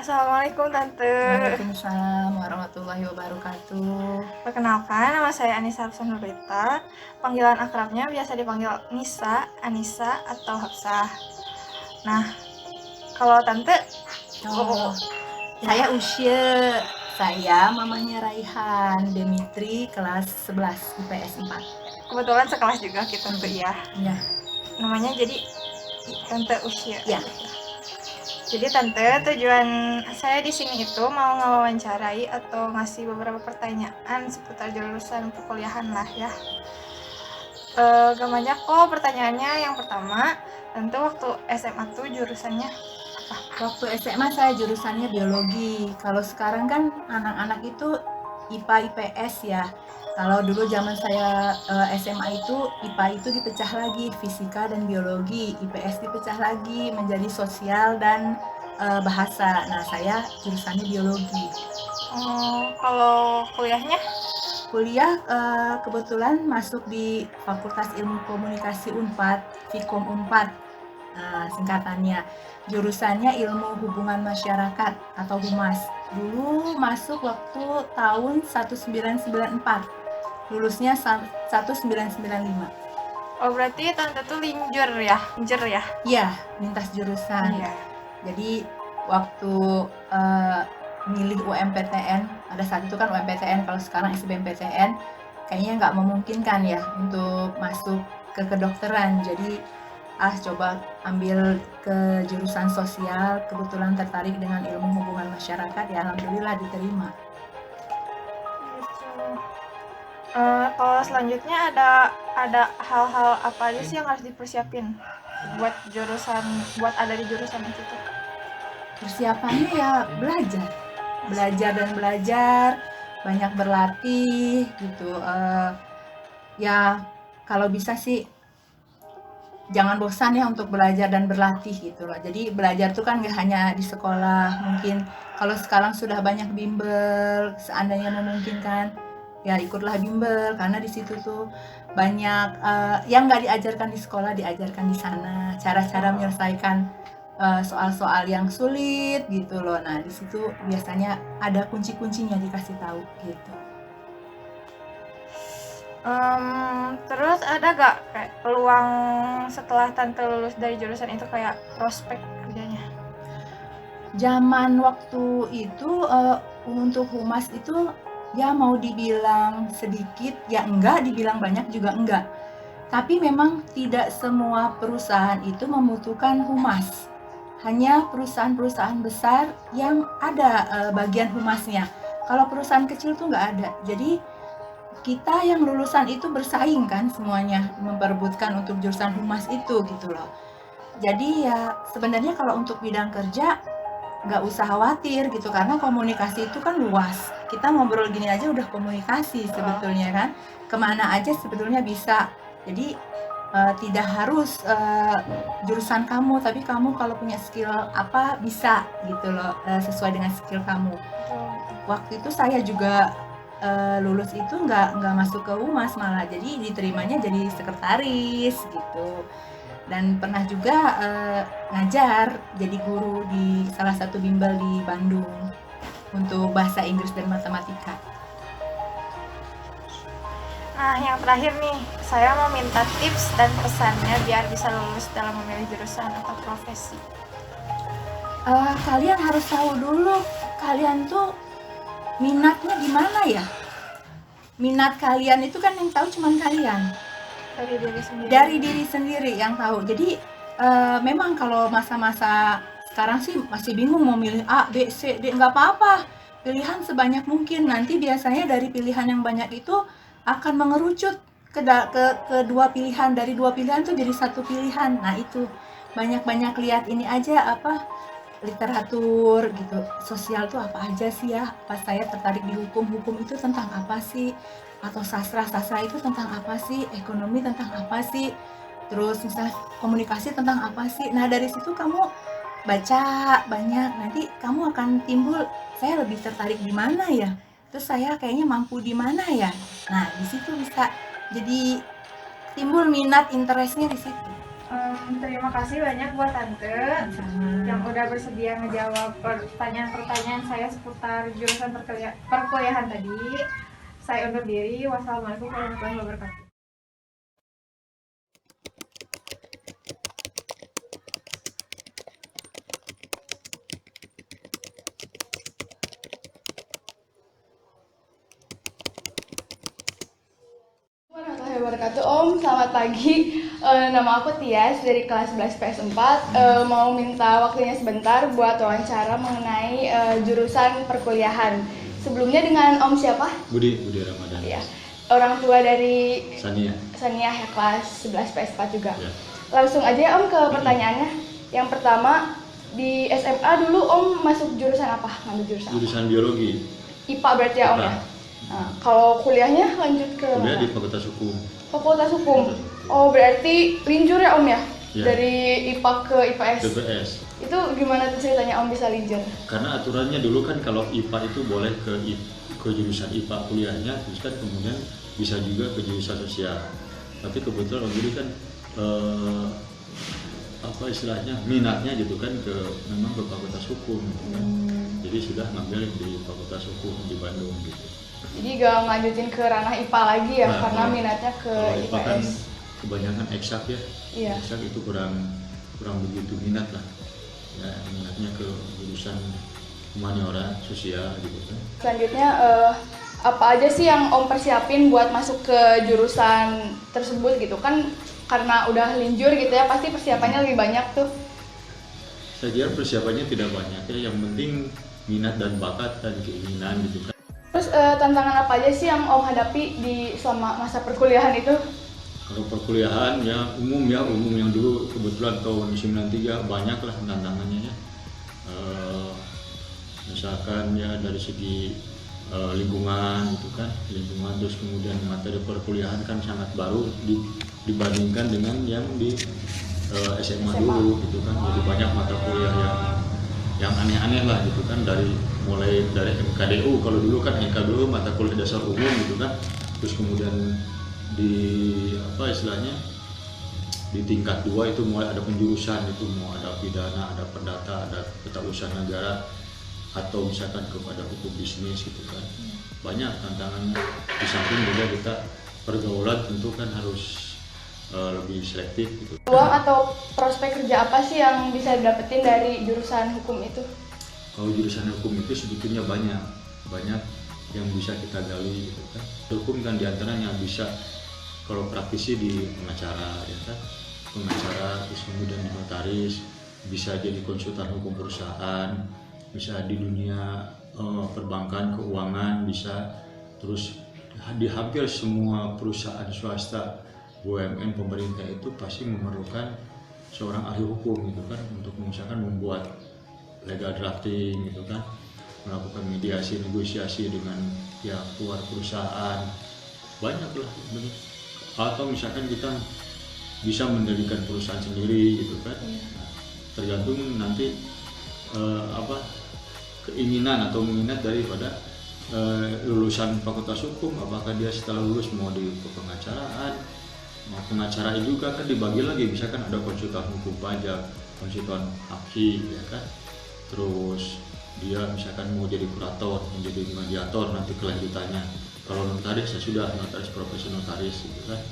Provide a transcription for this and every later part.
Assalamualaikum Tante. Waalaikumsalam warahmatullahi wabarakatuh. Perkenalkan, nama saya Anissa Hafsah Nurita. Panggilan akrabnya biasa dipanggil Nisa, Anissa, atau Hafsah. Nah, kalau Tante, Oh, saya Usye. Saya mamanya Raihan Demitri, kelas 11 IPS 4. kebetulan sekelas juga kita tuh ya. Ya. Namanya jadi Tante Usia. Ya. Jadi Tante, tujuan saya di sini itu mau ngewawancarai atau ngasih beberapa pertanyaan seputar jurusan perkuliahan lah ya. Gak banyak kok pertanyaannya. Yang pertama, Tante waktu SMA tuh jurusannya apa? Waktu SMA saya jurusannya biologi. Kalau sekarang kan anak-anak itu IPA IPS ya. Kalau dulu zaman saya SMA itu IPA itu dipecah lagi, fisika dan biologi. IPS dipecah lagi menjadi sosial dan bahasa. Nah, saya jurusannya biologi. Kalau kuliahnya? Kuliah kebetulan masuk di Fakultas Ilmu Komunikasi Unpad, Fikom Unpad, singkatannya. Jurusannya Ilmu Hubungan Masyarakat atau Humas. Dulu masuk waktu tahun 1994. Lulusnya 1995. Oh, berarti Tante tuh linjur ya? Iya, lintas jurusan. Iya. Jadi waktu milih UMPTN, ada saat itu kan UMPTN, kalau sekarang SBMPTN kayaknya nggak memungkinkan ya untuk masuk ke kedokteran. Jadi coba ambil ke jurusan sosial, kebetulan tertarik dengan ilmu hubungan masyarakat, ya alhamdulillah diterima. Kalau selanjutnya ada hal-hal apa aja sih yang harus dipersiapin buat ada di jurusan itu tuh? Persiapannya ya belajar dan belajar, banyak berlatih gitu. Ya kalau bisa sih jangan bosan ya untuk belajar dan berlatih gitu loh. Jadi belajar tuh kan gak hanya di sekolah, mungkin kalau sekarang sudah banyak bimbel, seandainya memungkinkan ya ikutlah bimbel, karena di situ tuh banyak yang nggak diajarkan di sekolah diajarkan di sana, cara-cara menyelesaikan soal-soal yang sulit gitu loh. Nah di situ biasanya ada kunci-kuncinya dikasih tahu gitu. Terus ada gak kayak peluang setelah Tante lulus dari jurusan itu kayak prospek kerjanya? Zaman waktu itu untuk humas itu ya mau dibilang sedikit ya enggak, dibilang banyak juga enggak. Tapi memang tidak semua perusahaan itu membutuhkan humas. Hanya perusahaan-perusahaan besar yang ada bagian humasnya. Kalau perusahaan kecil tuh nggak ada. Jadi kita yang lulusan itu bersaing kan semuanya memperebutkan untuk jurusan humas itu gitu loh. Jadi ya sebenarnya kalau untuk bidang kerja nggak usah khawatir gitu, karena komunikasi itu kan luas. Kita ngobrol gini aja udah komunikasi sebetulnya kan, kemana aja sebetulnya bisa. Jadi tidak harus jurusan kamu, tapi kamu kalau punya skill apa bisa gitu loh, sesuai dengan skill kamu. Waktu itu saya juga lulus itu nggak masuk ke humas, malah jadi diterimanya jadi sekretaris gitu. Dan pernah juga ngajar jadi guru di salah satu bimbel di Bandung untuk bahasa Inggris dan matematika. Nah, yang terakhir nih, saya mau minta tips dan pesannya biar bisa lulus dalam memilih jurusan atau profesi. Kalian harus tahu dulu kalian tuh minatnya di mana ya. Minat kalian itu kan yang tahu cuma kalian. Dari diri sendiri yang tahu. Jadi memang kalau masa-masa sekarang sih masih bingung mau milih A, B, C, D, nggak apa-apa. Pilihan sebanyak mungkin. Nanti biasanya dari pilihan yang banyak itu akan mengerucut ke dua pilihan. Dari dua pilihan tuh jadi satu pilihan. Nah itu banyak-banyak lihat ini aja literatur gitu. Sosial tuh apa aja sih ya? Pas saya tertarik di hukum itu tentang apa sih? Atau sastra itu tentang apa sih, ekonomi tentang apa sih, terus misalnya komunikasi tentang apa sih. Nah dari situ kamu baca banyak, nanti kamu akan timbul, saya lebih tertarik di mana ya, terus saya kayaknya mampu di mana ya. Nah di situ bisa jadi timbul minat, interestnya di situ. Terima kasih banyak buat Tante yang udah bersedia ngejawab pertanyaan-pertanyaan saya seputar jurusan perkuliahan tadi. Saya undur diri. Wassalamualaikum warahmatullahi wabarakatuh. Warahmatullahi wabarakatuh. Om, selamat pagi. Nama aku Tias dari kelas 11 PS4. Mau minta waktunya sebentar buat wawancara mengenai jurusan perkuliahan. Sebelumnya dengan Om siapa? Budi Ramadan. Ya, orang tua dari Sania ya, kelas 11 PS4 juga. ya. Langsung aja ya, Om, ke pertanyaannya. Yang pertama, di SMA dulu Om masuk jurusan apa? Ngambil jurusan apa? Jurusan biologi. IPA berarti ya Om ya? Nah, kalau kuliahnya lanjut ke Kuliah mana? di Fakultas Hukum. Fakultas Hukum. Oh, berarti linjur ya Om ya? Ya. Dari IPA ke IPS. TPS. Itu gimana tuh ceritanya Om bisa linjur? Karena aturannya dulu kan kalau IPA itu boleh ke jurusan IPA kuliahnya, terus kan kemudian bisa juga ke jurusan sosial. Tapi kebetulan Om Budi kan apa istilahnya minatnya gitu kan memang ke Fakultas Hukum gitu kan. Jadi sudah ngambil di Fakultas Hukum di Bandung gitu. Jadi gak lanjutin ke ranah IPA lagi ya, Nah, karena minatnya ke kalau IPA kan IPS. kebanyakan eksak ya. Iya. Eksak itu kurang begitu minat lah. Ya, minatnya ke jurusan humaniora, sosial gitu kan. Selanjutnya apa aja sih yang Om persiapin buat masuk ke jurusan tersebut gitu kan? Karena udah linjur gitu ya, pasti persiapannya lebih banyak tuh. Saya kira persiapannya tidak banyak ya, yang penting minat dan bakat dan keinginan gitu kan. Terus tantangan apa aja sih yang Om hadapi di selama masa perkuliahan itu? Kalau perkuliahan ya umum yang dulu kebetulan tahun 93 banyak lah tantangannya ya. Misalkan ya dari segi lingkungan gitu kan, lingkungan, terus kemudian materi perkuliahan kan sangat baru dibandingkan dengan yang di SMA dulu gitu kan. Jadi banyak mata kuliah yang aneh-aneh lah gitu kan, mulai dari MKDU. Kalau dulu kan MKDU mata kuliah dasar umum gitu kan, terus kemudian di apa istilahnya di tingkat 2 itu mulai ada penjurusan, itu mau ada pidana, ada perdata, ada tata usaha negara, atau misalkan kepada hukum bisnis gitu kan. Banyak tantangannya. Di samping juga kita pergaulan tentu kan harus lebih selektif gitu. Peluang atau prospek kerja apa sih yang bisa didapetin dari jurusan hukum itu? Kalau jurusan hukum itu sebetulnya banyak yang bisa kita gali gitu kan. Hukum kan diantaranya bisa, kalau praktisi di pengacara ya kan, pengacara, terus kemudian di notaris, bisa jadi konsultan hukum perusahaan, bisa di dunia perbankan, keuangan bisa, terus di hampir semua perusahaan swasta, BUMN, pemerintah itu pasti memerlukan seorang ahli hukum gitu kan, untuk misalkan membuat legal drafting gitu kan, melakukan mediasi, negosiasi dengan pihak luar perusahaan, banyak lah. Atau misalkan kita bisa mendirikan perusahaan sendiri gitu kan. Nah, tergantung nanti keinginan atau minat daripada lulusan fakultas hukum, apakah dia setelah lulus mau di pengacaraan. Mau pengacara juga kan dibagi lagi, misalkan ada konsultan hukum pajak, konsultan hakim ya kan, terus dia misalkan mau jadi kurator, menjadi mediator nanti kelanjutannya. Kalau notaris ya sudah notaris profesi notaris gitu kan.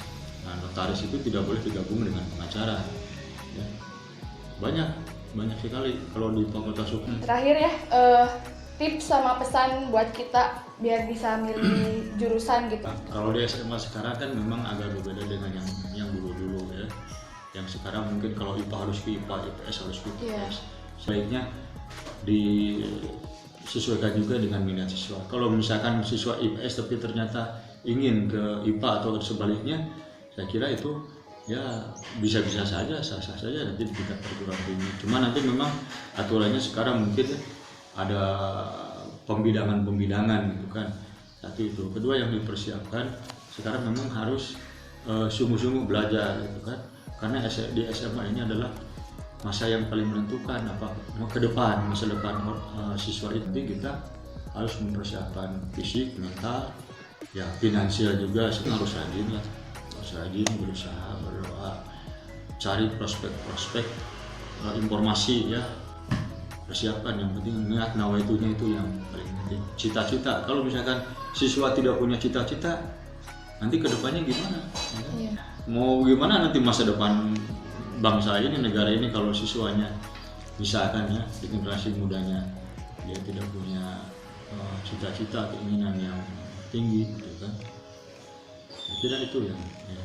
Nah, notaris itu tidak boleh digabung dengan pengacara ya. Banyak sekali kalau di fakultas hukum. Terakhir ya, tips sama pesan buat kita biar bisa milih jurusan gitu. Kalau di SMA sekarang kan memang agak berbeda dengan yang dulu ya. Yang sekarang mungkin kalau IPA harus ke IPA, IPS harus ke IPS. Yeah. Sebaiknya disesuaikan juga dengan minat siswa. Kalau misalkan siswa IPS tapi ternyata ingin ke IPA atau sebaliknya, saya kira itu ya bisa-bisa saja, sah-sah saja nanti di tingkat perguruan tinggi. Cuma nanti memang aturannya sekarang mungkin ada pembidangan gitu kan. Satu itu. Kedua yang dipersiapkan sekarang memang harus sungguh-sungguh belajar gitu kan. Karena di SMA ini adalah masa yang paling menentukan ke depan, masa depan siswa itu. Kita harus mempersiapkan fisik, mental, ya finansial juga. Harus rajin lah, harus rajin, berusaha, berdoa, cari prospek-prospek informasi ya, persiapan. Yang penting niat nawaitunya itu yang paling penting. Cita-cita, kalau misalkan siswa tidak punya cita-cita, nanti kedepannya gimana ya? Iya. Mau gimana nanti masa depan bangsa ini, negara ini, kalau siswanya misalkan ya, generasi mudanya dia tidak punya cita-cita, keinginan yang tinggi gitu kan. Saya kira itu yang ya.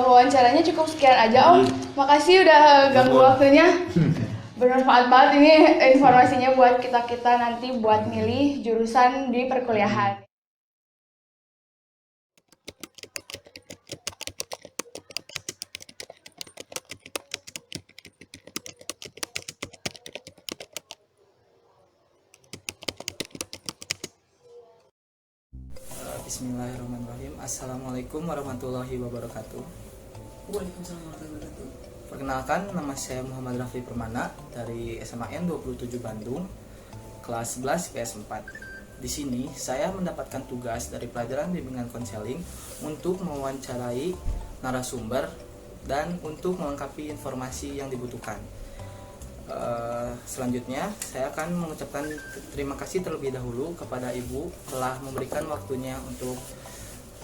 Wawancaranya cukup sekian aja Om. Makasih udah ganggu waktunya. Bermanfaat banget ini informasinya buat kita nanti buat milih jurusan di perkuliahan. Bismillahirrahmanirrahim. Assalamualaikum warahmatullahi wabarakatuh. Waalaikumsalam warahmatullahi wabarakatuh. Perkenalkan, nama saya Muhammad Rafli Permana dari SMAN 27 Bandung, kelas 11 IPS 4. Di sini saya mendapatkan tugas dari pelajaran bimbingan konseling untuk mewawancarai narasumber dan untuk melengkapi informasi yang dibutuhkan. Selanjutnya saya akan mengucapkan terima kasih terlebih dahulu kepada Ibu telah memberikan waktunya untuk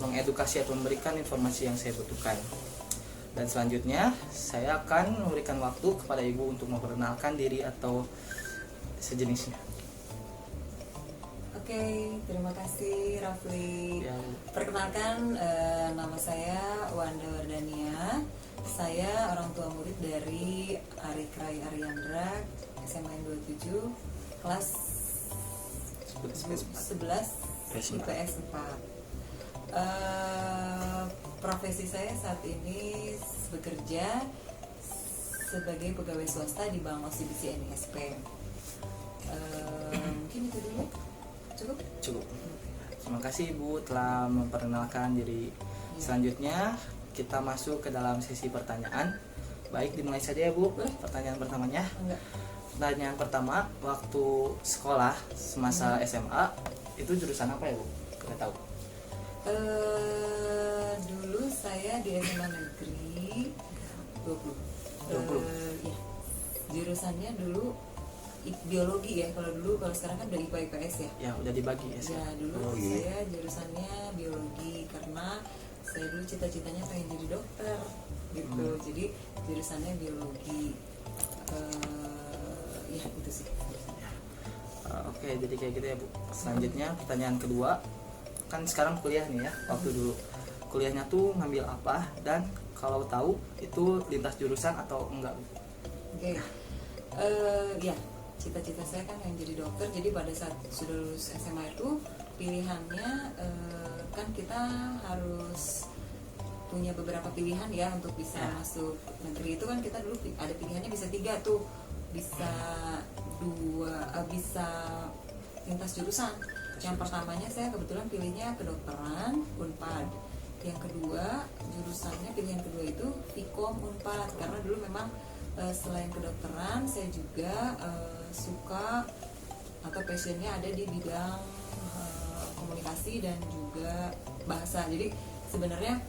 mengedukasi atau memberikan informasi yang saya butuhkan. Dan selanjutnya saya akan memberikan waktu kepada Ibu untuk memperkenalkan diri atau sejenisnya. Oke, terima kasih Rafli. Ya, Perkenalkan, nama saya Wanda Wardania. Saya orang tua murid dari Arikrai Ariandra, SMA 27, kelas 11 IPS 4. Profesi saya saat ini bekerja sebagai pegawai swasta di Bank OCBC NISP. Mungkin itu dulu. Cukup. Terima kasih Ibu telah memperkenalkan diri. Selanjutnya kita masuk ke dalam sesi pertanyaan. Baik, dimulai saja ya Bu. Pertanyaan pertamanya. Enggak. Pertanyaan pertama, waktu sekolah semasa SMA itu jurusan apa ya Bu? Kita tahu. Dulu saya di SMA Negeri 20. Ya. Jurusannya dulu biologi ya. Kalau sekarang kan udah IPA IPS ya. Ya, udah dibagi ya. Ya, dulu saya jurusannya biologi karena saya dulu cita-citanya pengen jadi dokter gitu. Jadi jurusannya biologi. Ya itu sih. Oke, jadi kayak gitu ya Bu. Selanjutnya pertanyaan kedua, kan sekarang kuliah nih ya. Waktu dulu kuliahnya tuh ngambil apa, dan kalau tahu itu lintas jurusan atau enggak Bu? Oke. Ya, cita-cita saya kan yang jadi dokter. Jadi pada saat sudah lulus SMA itu pilihannya kan kita harus punya beberapa pilihan ya untuk bisa masuk negeri. Itu kan kita dulu ada pilihannya bisa 3 tuh, bisa 2, bisa lintas jurusan. Yang pertamanya saya kebetulan pilihnya kedokteran Unpad. Yang kedua jurusannya, pilihan kedua itu Vkom Unpad, karena dulu memang selain kedokteran saya juga suka atau passionnya ada di bidang komunikasi dan juga bahasa. Jadi sebenarnya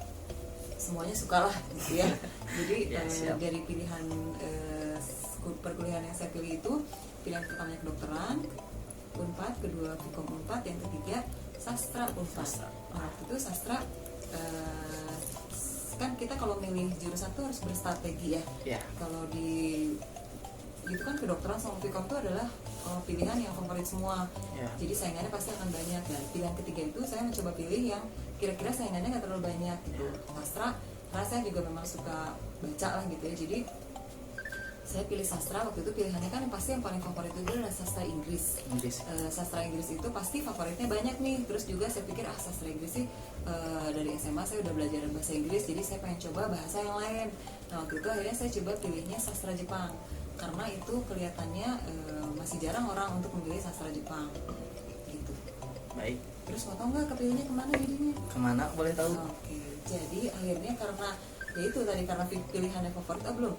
semuanya sukalah gitu ya. Jadi dari pilihan perkuliahan yang saya pilih itu, pilihan pertamanya kedokteran Unpad, kedua Vkom Unpad, yang ketiga sastra Unpad. Waktu itu sastra kan kita kalau milih jurusan tuh harus berstrategi ya. Kalau di itu kan kedokteran sama Vkom itu adalah pilihan yang favorit semua. Jadi saingannya pasti akan banyak. Dan pilihan ketiga itu saya mencoba pilih yang kira-kira saingannya nggak terlalu banyak gitu. Sastra, karena saya juga memang suka baca lah gitu ya. Jadi saya pilih sastra. Waktu itu pilihannya kan pasti yang paling favorit itu adalah sastra Inggris. Sastra Inggris itu pasti favoritnya banyak nih. Terus juga saya pikir sastra Inggris sih dari SMA saya udah belajar bahasa Inggris, jadi saya pengen coba bahasa yang lain. Nah waktu itu akhirnya saya coba pilihnya sastra Jepang, karena itu kelihatannya masih jarang orang untuk memilih sastra Jepang gitu. Baik. Terus mau tau nggak kepilihnya kemana jadinya? Kemana boleh tahu? Oke, jadi akhirnya karena ya itu tadi, karena pilihannya favorit belum.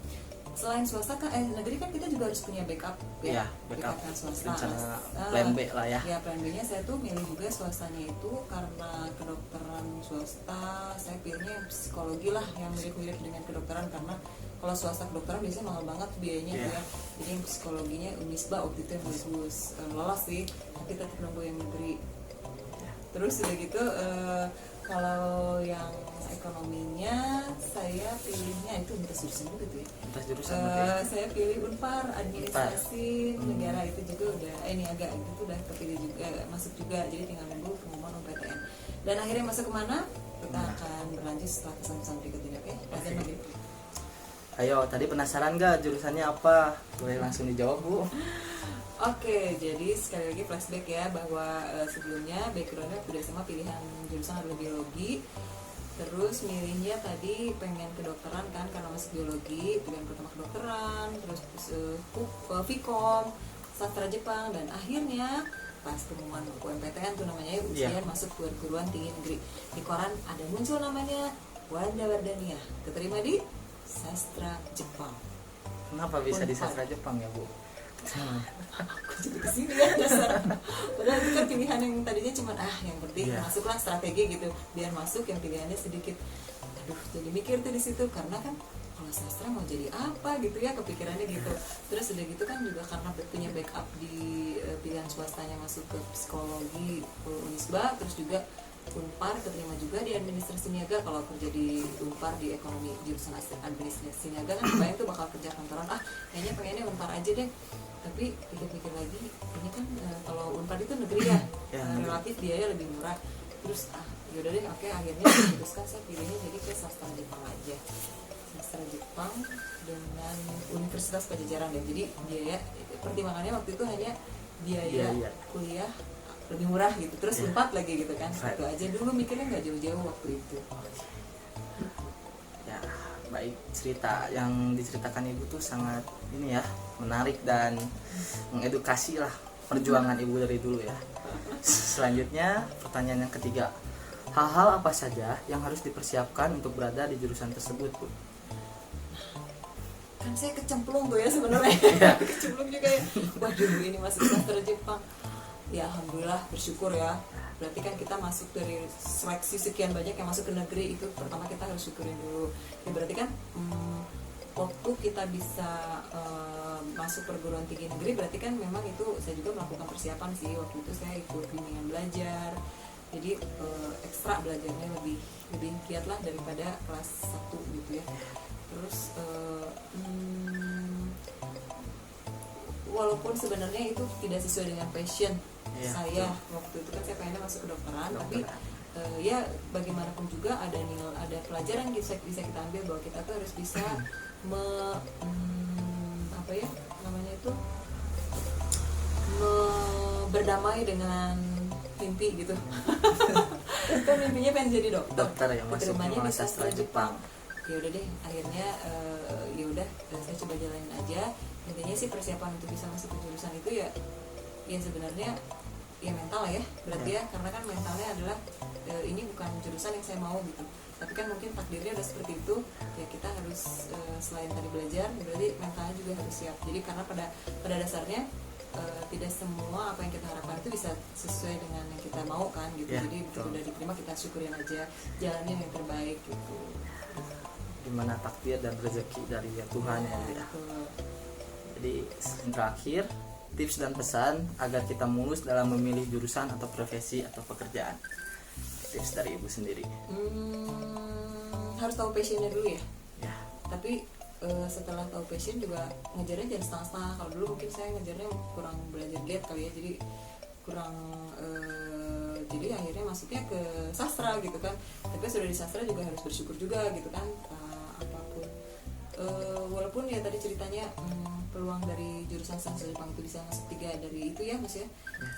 selain swasta kan negeri kan kita juga harus punya backup Iya, ya, backup kan swasta. rencana plan B lah ya. Ya plan B-nya saya tuh milih juga swastanya itu karena kedokteran swasta saya pilihnya yang psikologi lah, yang mirip-mirip dengan kedokteran, karena kalau swasta kedokteran biasanya mahal banget biayanya tuh ya. Jadi yang psikologinya Unisba waktu itu yang bagus, lolos sih, tapi tetap nunggu yang negeri. Terus udah gitu kalau yang ekonominya saya pilihnya itu lintas jurusan juga tuh ya. Lintas jurusan Saya pilih Unpar, administrasi negara, itu juga udah ini agak gitu udah kepilih juga, masuk juga, jadi tinggal nunggu pengumuman UPTN. Dan akhirnya masuk kemana? Kita akan berlanjut setelah pesan-pesan berikut ini, oke? Azan maghrib. Ayo, tadi penasaran gak jurusannya apa? Boleh langsung dijawab, Bu. Oke, jadi sekali lagi flashback ya, bahwa sebelumnya backgroundnya udah sama pilihan jurusan adalah biologi. Terus milihnya tadi pengen kedokteran kan, karena masuk biologi, pilihan pertama kedokteran, terus Vkom, sastra Jepang, dan akhirnya pas pengumuman UMPTN tuh namanya ujian masuk perguruan tinggi negeri, di koran ada muncul namanya Wanda Wardania, keterima di sastra Jepang. Kenapa bisa di sastra Jepang ya, Bu? Aku jadi kesini ya dasar. Padahal itu kan pilihan yang tadinya cuma yang penting masuklah strategi gitu, biar masuk yang pilihannya sedikit. Aduh, jadi mikir tuh di situ, karena kan kalau sastra mau jadi apa gitu ya, kepikirannya gitu. Terus udah gitu kan juga karena punya backup di pilihan swastanya masuk ke psikologi Unisba, terus juga Unpar keterima juga di administrasi niaga. Kalau kerja di Unpar di ekonomi jurusan administrasi niaga kan kebayang tuh bakal kerja kantoran, kayaknya pengennya Unpar aja deh. Tapi pikir-pikir lagi, ini kan kalau Unpar itu negeri ya, relatif biaya lebih murah. Terus yaudah deh, oke, akhirnya memutuskan saya pilihnya jadi ke sastra Jepang aja, sastra Jepang dengan Universitas Pajajaran deh. Jadi biaya pertimbangannya waktu itu hanya biaya kuliah lebih murah gitu, terus Unpad lagi gitu kan, itu aja dulu mikirnya nggak jauh-jauh waktu itu. Ya, baik, cerita yang diceritakan Ibu tuh sangat ini ya, menarik dan mengedukasi lah perjuangan Ibu dari dulu ya. Selanjutnya pertanyaan yang ketiga, hal-hal apa saja yang harus dipersiapkan untuk berada di jurusan tersebut, Bu? Kan saya kecemplung tuh ya sebenarnya, kecemplung juga ya. Waduh, ini masuk sastra Jepang. Ya alhamdulillah, bersyukur ya. Berarti kan kita masuk dari seleksi sekian banyak yang masuk ke negeri, itu pertama kita harus syukurin dulu. Ya berarti kan waktu kita bisa masuk perguruan tinggi negeri, berarti kan memang itu saya juga melakukan persiapan sih. Waktu itu saya ikut bimbingan belajar, jadi ekstra belajarnya lebih giat lah daripada kelas 1 gitu ya. Terus walaupun sebenarnya itu tidak sesuai dengan passion saya waktu itu kan, saya pengennya masuk kedokteran, tapi ya bagaimanapun juga ada pelajaran yang bisa kita ambil, bahwa kita tuh harus bisa berdamai dengan mimpi gitu. Kan mimpinya pengen jadi dokter yang masuk keterimanya di sastra sastra Jepang. Ya udah deh, akhirnya ya udah saya coba jalanin aja. Intinya sih persiapan untuk bisa masuk ke jurusan itu ya sebenarnya ya mental ya, berarti ya, karena kan mentalnya adalah ini bukan jurusan yang saya mau gitu, tapi kan mungkin takdirnya udah seperti itu ya, kita harus selain tadi belajar, berarti mentalnya juga harus siap. Jadi karena pada dasarnya tidak semua apa yang kita harapkan itu bisa sesuai dengan yang kita mau kan gitu. Jadi udah diterima, kita syukurin aja, jalanin yang terbaik gitu. Dimana takdir dan rezeki dari Tuhan ya. Jadi yang terakhir, tips dan pesan agar kita mulus dalam memilih jurusan atau profesi atau pekerjaan. Tips dari Ibu sendiri. Harus tahu passionnya dulu ya. Tapi setelah tahu passion juga ngejarnya jangan setengah-setengah. Kalau dulu mungkin saya ngejarnya kurang belajar lihat kali ya, jadi kurang jadi akhirnya masuknya ke sastra gitu kan. Tapi sudah di sastra juga harus bersyukur juga gitu kan, apapun walaupun ya tadi ceritanya peluang dari jurusan sastra Jepang itu bisa masuk 3 dari itu ya Mas ya.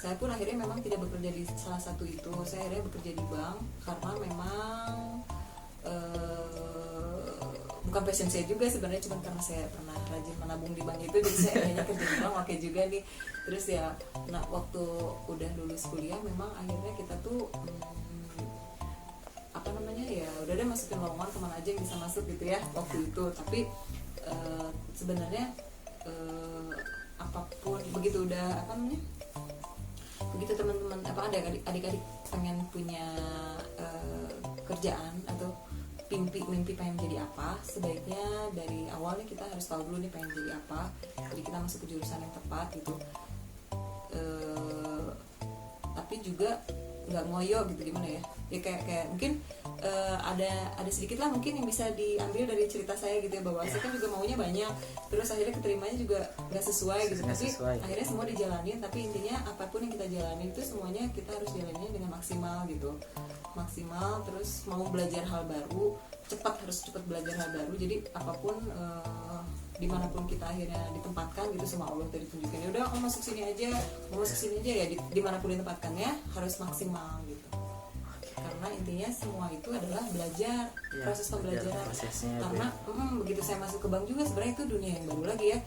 Saya pun akhirnya memang tidak bekerja di salah satu itu, saya akhirnya bekerja di bank karena memang bukan passion saya juga sebenarnya, cuma karena saya pernah rajin menabung di bank itu, jadi saya akhirnya kerja di bank oke juga nih. Terus ya waktu udah lulus kuliah memang akhirnya kita tuh ya udah deh masukin lowongan kemana aja yang bisa masuk gitu ya waktu itu. Tapi sebenarnya apapun begitu udah begitu teman-teman adik-adik pengen punya kerjaan atau mimpi pengen jadi apa, sebaiknya dari awalnya kita harus tahu dulu nih pengen jadi apa, jadi kita masuk ke jurusan yang tepat gitu. Tapi juga nggak ngoyo gitu, gimana ya kayak mungkin ada sedikit lah mungkin yang bisa diambil dari cerita saya gitu ya, bahwa saya kan juga maunya banyak, terus akhirnya keterimanya juga nggak sesuai gitu, tapi akhirnya semua dijalanin. Tapi intinya apapun yang kita jalanin itu semuanya kita harus jalanin dengan maksimal gitu, maksimal. Terus mau belajar hal baru harus cepat belajar hal baru. Jadi apapun dimanapun kita akhirnya ditempatkan gitu sama Allah, tadi tunjukin ya udah kamu masuk sini aja ya, dimanapun ditempatkannya harus maksimal gitu. Karena intinya semua itu adalah belajar, proses pembelajaran. Karena begitu saya masuk ke bank juga sebenarnya itu dunia yang baru lagi ya.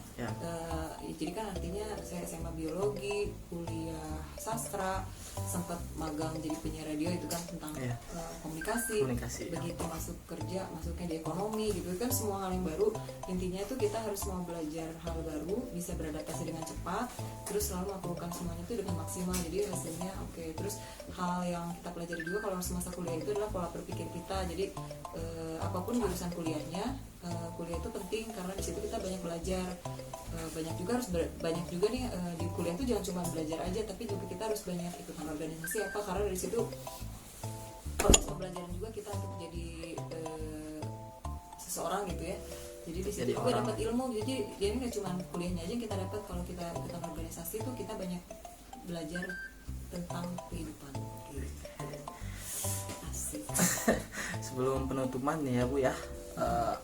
Jadi kan artinya saya SMA biologi, kuliah sastra, sempat magang jadi penyiar radio, itu kan tentang komunikasi. Begitu masuk kerja, masuknya di ekonomi gitu kan, semua hal yang baru. Intinya itu kita harus mau belajar hal baru, bisa beradaptasi dengan cepat, terus selalu melakukan semuanya itu dengan maksimal. Jadi hasilnya oke. Terus hal yang kita pelajari juga kalau semasa kuliah itu adalah pola berpikir kita. Jadi apapun jurusan kuliahnya, kuliah itu penting karena di situ kita banyak belajar. Banyak juga nih di kuliah itu jangan cuma belajar aja, tapi juga kita harus banyak ikutan organisasi apa, karena dari situ proses pembelajaran juga kita untuk jadi seseorang gitu ya. Jadi di situ juga dapat ilmu. Jadi nggak cuma kuliahnya aja yang kita dapat, kalau kita ikutan organisasi itu kita banyak belajar tentang kehidupan. Asik. Sebelum penutupan nih ya Bu ya,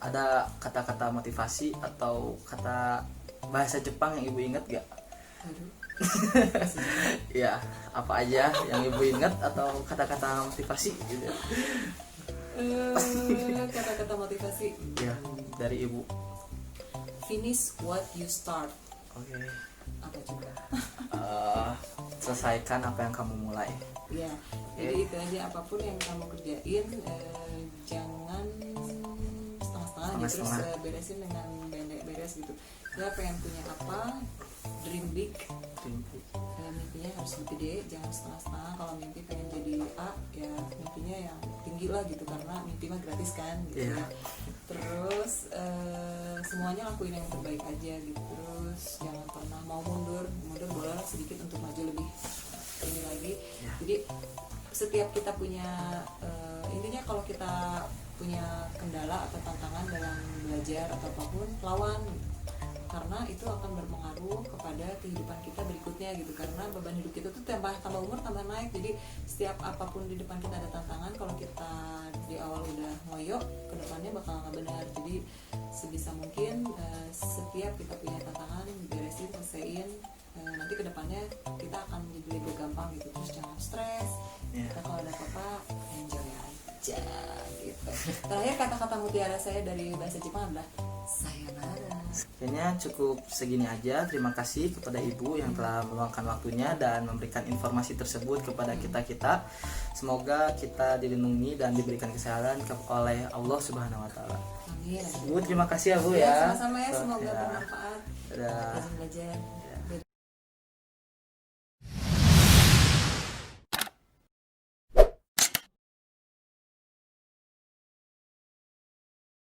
ada kata-kata motivasi atau kata bahasa Jepang yang Ibu ingat gak? Ya, apa aja yang Ibu ingat atau kata-kata motivasi gitu. Kata-kata motivasi ya dari Ibu. Finish what you start. Oke. Apa juga? Selesaikan apa yang kamu mulai. Ya, jadi itu aja, apapun yang kamu kerjain jangan setengah-setengah aja, terus beresin dengan beres gitu. Ya pengen punya apa, dream big. Mimpinya harus lebih gede, jangan setengah-setengah. Kalau mimpi pengen jadi A, ya mimpinya yang tinggi lah gitu, karena mimpi mah gratis kan gitu ya. Terus semuanya lakuin yang terbaik aja gitu. Terus jangan pernah mau mundur boleh sedikit untuk maju lebih ini lagi. Jadi setiap kita punya intinya kalau kita punya kendala atau tantangan dalam belajar atau apapun, lawan gitu. Karena itu akan berpengaruh kepada kehidupan kita berikutnya gitu, karena beban hidup kita tuh tambah umur tambah naik. Jadi setiap apapun di depan kita ada tantangan, kalau kita di awal udah ngoyo, kedepannya bakal nggak benar. Jadi sebisa mungkin setiap kita punya tantangan beresin, selesaiin, nanti kedepannya kita akan jadi lebih gampang gitu. Terus jangan stres, kita kalau ada apa-apa enjoy aja gitu. Terakhir kata-kata mutiara saya dari bahasa Jepang adalah sayonara. Kayaknya cukup segini aja. Terima kasih kepada Ibu yang telah meluangkan waktunya dan memberikan informasi tersebut kepada kita. Semoga kita dilindungi dan diberikan kesehatan oleh Allah Subhanahu wa taala. Amin. Bu, terima kasih ya Bu ya. Sama-sama ya, semoga bermanfaat. Dadah. Belajar.